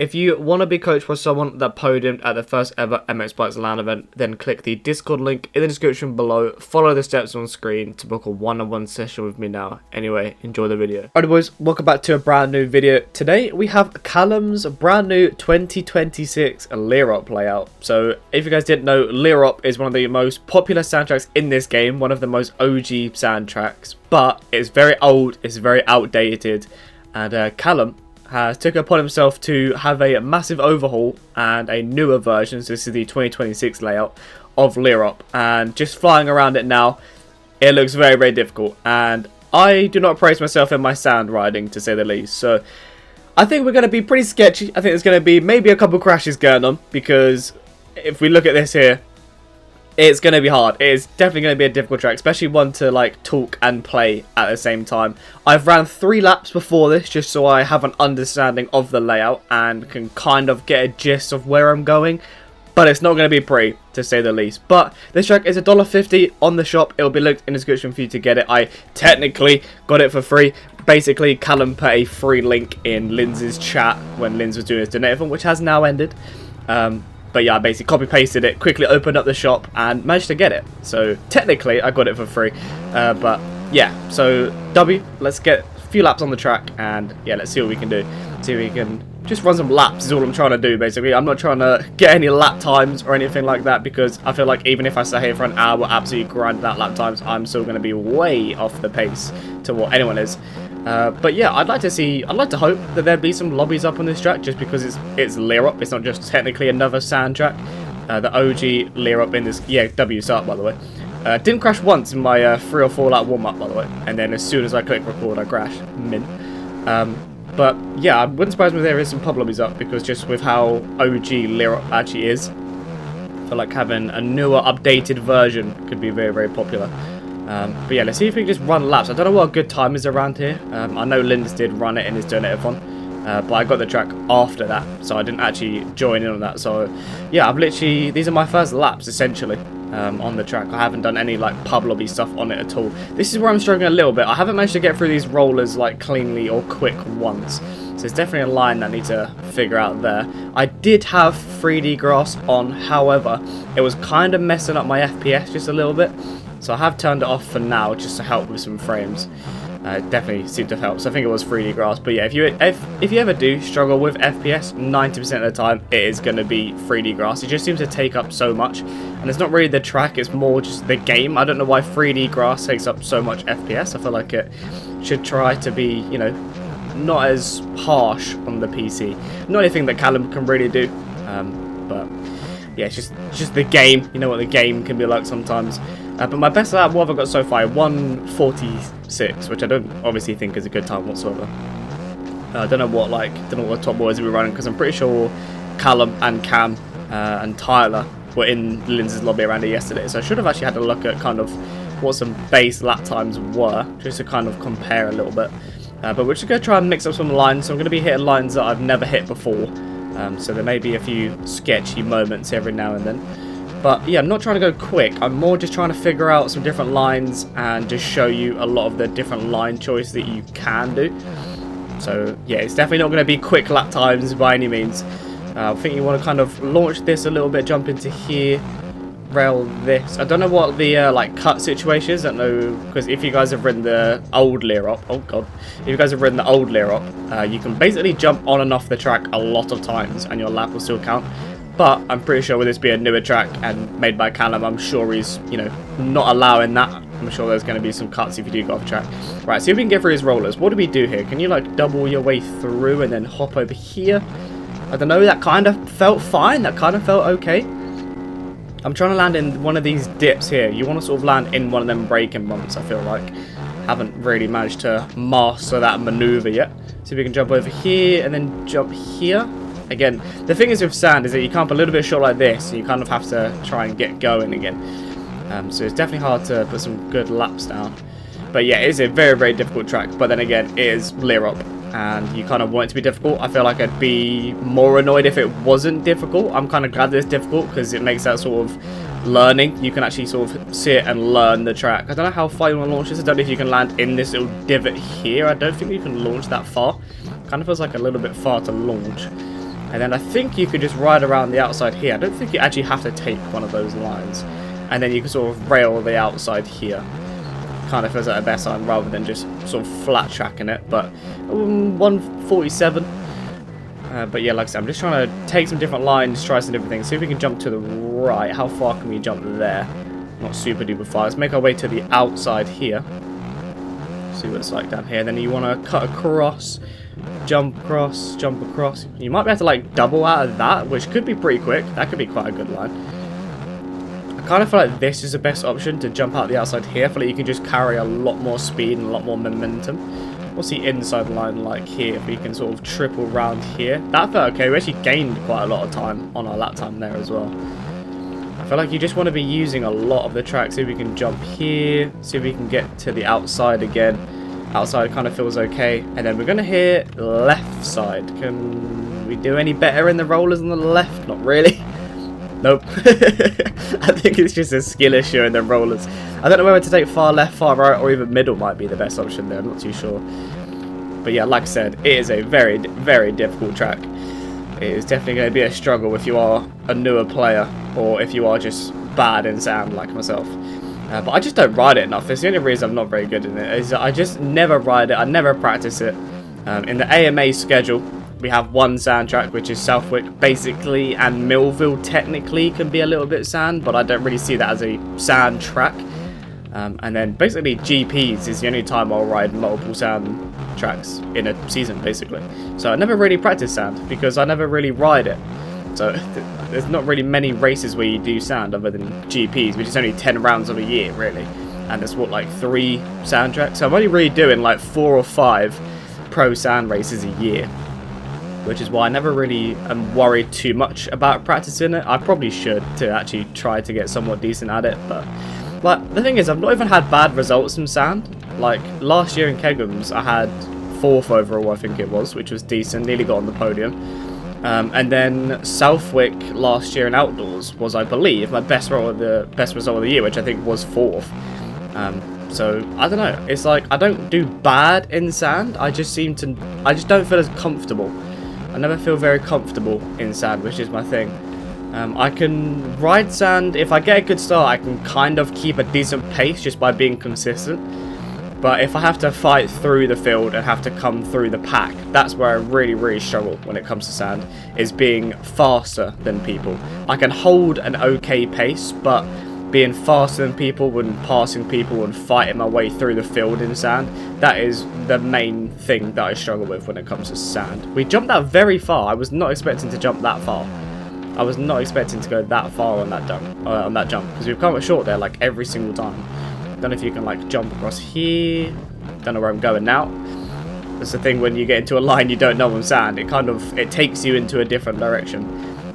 If you want to be coached by someone that podiumed at the first ever MX Bikes LAN event, then click the Discord link in the description below. Follow the steps on screen to book a one-on-one session with me now. Anyway, enjoy the video. Alright boys, welcome back to a brand new video. Today we have Callum's brand new 2026 Lierop layout. So if you guys didn't know, Lierop is one of the most popular soundtracks in this game, one of the most OG soundtracks, but it's very old, it's very outdated, and Callum has took it upon himself to have a massive overhaul and a newer version, so this is the 2026 layout of Lierop, and just flying around it now, it looks very, very difficult, and I do not praise myself in my sand riding, to say the least, so I think we're going to be pretty sketchy. I think there's going to be maybe a couple crashes going on, because if we look at this here, it's going to be hard. It is definitely going to be a difficult track, especially one to like talk and play at the same time. I've ran 3 laps before this just so I have an understanding of the layout and can kind of get a gist of where I'm going. But it's not going to be pretty, to say the least. But this track is $1.50 on the shop. It will be linked in the description for you to get it. I technically got it for free. Basically, Callum put a free link in Linz's chat when Linz was doing his donation, which has now ended. But yeah, I basically copy-pasted it, quickly opened up the shop, and managed to get it. So, technically, I got it for free. But, yeah. So, W, let's get a few laps on the track, and, yeah, let's see what we can do. See if we can just run some laps is all I'm trying to do, basically. I'm not trying to get any lap times or anything like that, because I feel like even if I stay here for an hour, absolutely grind out lap times, I'm still going to be way off the pace to what anyone is. But yeah, I'd like to hope that there'd be some lobbies up on this track, just because it's Lierop. It's not just technically another sand track. The OG Lierop in this, yeah, W start by the way. Didn't crash once in my 3 or 4 lap warm up by the way, and then as soon as I click record, I crashed. Mint. But yeah, I wouldn't surprise me if there is some pub lobbies up, because just with how OG Lierop actually is, I feel like having a newer, updated version could be very, very popular. But yeah, let's see if we can just run laps. I don't know what a good time is around here. I know Linz did run it in his donator-thon, but I got the track after that, so I didn't actually join in on that. So yeah, these are my first laps essentially on the track. I haven't done any like pub lobby stuff on it at all. This is where I'm struggling a little bit. I haven't managed to get through these rollers like cleanly or quick once. So it's definitely a line that I need to figure out there. I did have 3D grass on, however, it was kind of messing up my FPS just a little bit. So I have turned it off for now, just to help with some frames. It definitely seemed to help. So I think it was 3D grass. But yeah, if you ever do struggle with FPS, 90% of the time it is going to be 3D grass. It just seems to take up so much, and it's not really the track; it's more just the game. I don't know why 3D grass takes up so much FPS. I feel like it should try to be, you know, not as harsh on the PC. Not anything that Callum can really do, but yeah, it's just the game. You know what the game can be like sometimes. But my best lap, what have I got so far? 1:46, which I don't obviously think is a good time whatsoever. I don't know what top boys we're running, because I'm pretty sure Callum and Cam and Tyler were in Linz's lobby around here yesterday. So I should have actually had a look at kind of what some base lap times were, just to kind of compare a little bit. But we're just going to try and mix up some lines. So I'm going to be hitting lines that I've never hit before. So there may be a few sketchy moments every now and then. But yeah, I'm not trying to go quick. I'm more just trying to figure out some different lines and just show you a lot of the different line choice that you can do. So yeah, it's definitely not going to be quick lap times by any means. I think you want to kind of launch this a little bit, jump into here, rail this. I don't know what the like cut situation is. I don't know, because if you guys have ridden the old Lierop, oh god, if you guys have ridden the old Lierop, you can basically jump on and off the track a lot of times and your lap will still count. But I'm pretty sure with this being a newer track and made by Callum, I'm sure he's, you know, not allowing that. I'm sure there's going to be some cuts if you do go off track. Right, see if we can get through his rollers. What do we do here? Can you like double your way through and then hop over here? I don't know, that kind of felt fine. That kind of felt okay. I'm trying to land in one of these dips here. You want to sort of land in one of them braking bumps, I feel like. Haven't really managed to master that maneuver yet. See if we can jump over here and then jump here. Again, the thing is with sand is that you come up a little bit short like this, so you kind of have to try and get going again. So it's definitely hard to put some good laps down. But yeah, it is a very, very difficult track. But then again, it is Lierop, and you kind of want it to be difficult. I feel like I'd be more annoyed if it wasn't difficult. I'm kind of glad that it's difficult, because it makes that sort of learning. You can actually sort of sit and learn the track. I don't know how far you want to launch this. I don't know if you can land in this little divot here. I don't think you can launch that far. Kind of feels like a little bit far to launch. And then I think you could just ride around the outside here. I don't think you actually have to take one of those lines. And then you can sort of rail the outside here. Kind of feels like a better sign rather than just sort of flat tracking it. But 147. But yeah, like I said, I'm just trying to take some different lines, try some different things. See if we can jump to the right. How far can we jump there? Not super duper far. Let's make our way to the outside here. See what it's like down here. Then you want to cut across. Jump across, jump across. You might be able to like double out of that, which could be pretty quick. That could be quite a good line. I kind of feel like this is the best option to jump out the outside here. I feel like you can just carry a lot more speed and a lot more momentum. What's the inside line like here? If we can sort of triple round here. That felt okay. We actually gained quite a lot of time on our lap time there as well. I feel like you just want to be using a lot of the track. See if we can jump here. See if we can get to the outside again. Outside kind of feels okay. And then we're going to hit left side. Can we do any better in the rollers on the left? Not really. Nope. I think it's just a skill issue in the rollers. I don't know whether to take far left, far right, or even middle might be the best option there. I'm not too sure. But yeah, like I said, it is a very, very difficult track. It is definitely going to be a struggle if you are a newer player or if you are just bad in sand like myself. But I just don't ride it enough. It's the only reason I'm not very good in it. Is I just never ride it. I never practice it. In the AMA schedule, we have one sand track, which is Southwick, basically, and Millville technically can be a little bit sand, but I don't really see that as a sand track. And then basically GPs is the only time I'll ride multiple sand tracks in a season, basically. So I never really practice sand because I never really ride it. So there's not really many races where you do sand other than GPs, which is only 10 rounds of a year, really. And there's what, like 3 sand tracks? So I'm only really doing like 4 or 5 pro sand races a year, which is why I never really am worried too much about practicing it. I probably should to actually try to get somewhat decent at it, but like the thing is, I've not even had bad results in sand. Like last year in Kegums, I had 4th overall, I think it was, which was decent, nearly got on the podium. And then Southwick last year in outdoors was, I believe, my best result of the year, which I think was 4th. So I don't know. It's like I don't do bad in sand. I just don't feel as comfortable. I never feel very comfortable in sand, which is my thing. I can ride sand. If I get a good start, I can kind of keep a decent pace just by being consistent. But if I have to fight through the field and have to come through the pack, that's where I really, really struggle when it comes to sand, is being faster than people. I can hold an okay pace, but being faster than people and passing people and fighting my way through the field in sand, that is the main thing that I struggle with when it comes to sand. We jumped out very far. I was not expecting to jump that far. I was not expecting to go that far on that jump, because we've come up short there like every single time. Don't know if you can like jump across here. Don't know where I'm going now. That's the thing when you get into a line you don't know on sand. It takes you into a different direction.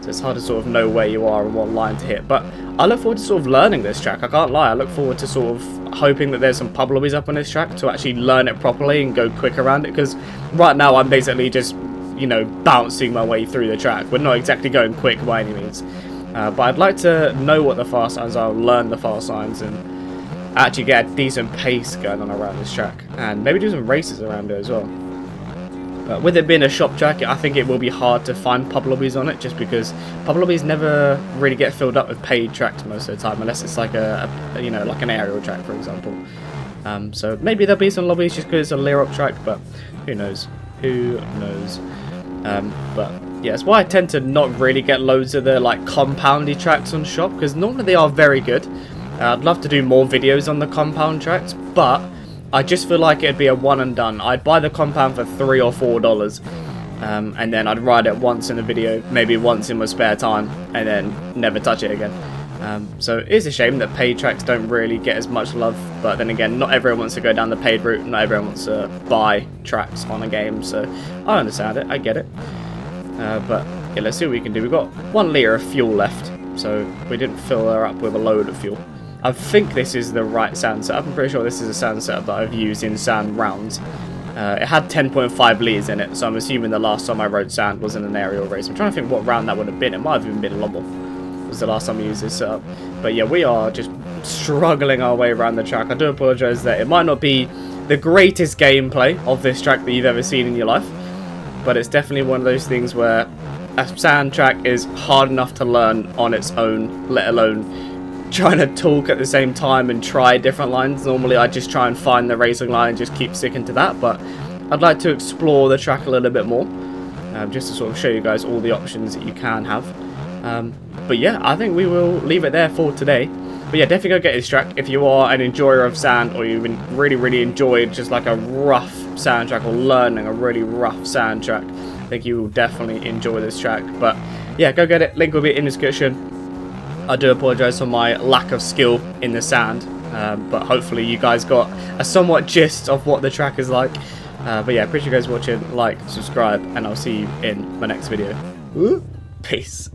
So it's hard to sort of know where you are and what line to hit. But I look forward to sort of learning this track. I can't lie. I look forward to sort of hoping that there's some pub lobbies up on this track to actually learn it properly and go quick around it. Because right now I'm basically just, you know, bouncing my way through the track. We're not exactly going quick by any means. But I'd like to know what the fast lines are, learn the fast lines, and actually get a decent pace going on around this track, and maybe do some races around it as well. But with it being a shop track, I think it will be hard to find pub lobbies on it, just because pub lobbies never really get filled up with paid tracks most of the time, unless it's like you know, like an aerial track, for example. So maybe there'll be some lobbies just because it's a Leerop track, but who knows? Who knows? But yeah, that's why I tend to not really get loads of the like compoundy tracks on shop, because normally they are very good. I'd love to do more videos on the compound tracks, but I just feel like it'd be a one and done. I'd buy the compound for $3 or $4, and then I'd ride it once in a video, maybe once in my spare time, and then never touch it again. So it is a shame that paid tracks don't really get as much love, but then again, not everyone wants to go down the paid route, not everyone wants to buy tracks on a game, so I understand it, I get it. But yeah, let's see what we can do. We've got 1 litre of fuel left, so we didn't fill her up with a load of fuel. I think this is the right sand setup. I'm pretty sure this is a sand setup that I've used in sand rounds. It had 10.5 litres in it, so I'm assuming the last time I rode sand was in an aerial race. I'm trying to think what round that would have been. It might have even been a Lommel. Was the last time I used this setup. But yeah, we are just struggling our way around the track. I do apologise that it might not be the greatest gameplay of this track that you've ever seen in your life, but it's definitely one of those things where a sand track is hard enough to learn on its own, let alone trying to talk at the same time and try different lines. Normally I just try and find the racing line and just keep sticking to that, but I'd like to explore the track a little bit more, just to sort of show you guys all the options that you can have. But yeah, I think we will leave it there for today. But yeah, definitely go get this track if you are an enjoyer of sand, or you've really enjoyed just like a rough sand track, or learning a really rough sand track. I think you will definitely enjoy this track. But yeah, go get it. Link will be in the description. I do apologise for my lack of skill in the sand, but hopefully you guys got a somewhat gist of what the track is like. But yeah, appreciate you guys watching. Like, subscribe, and I'll see you in my next video. Peace.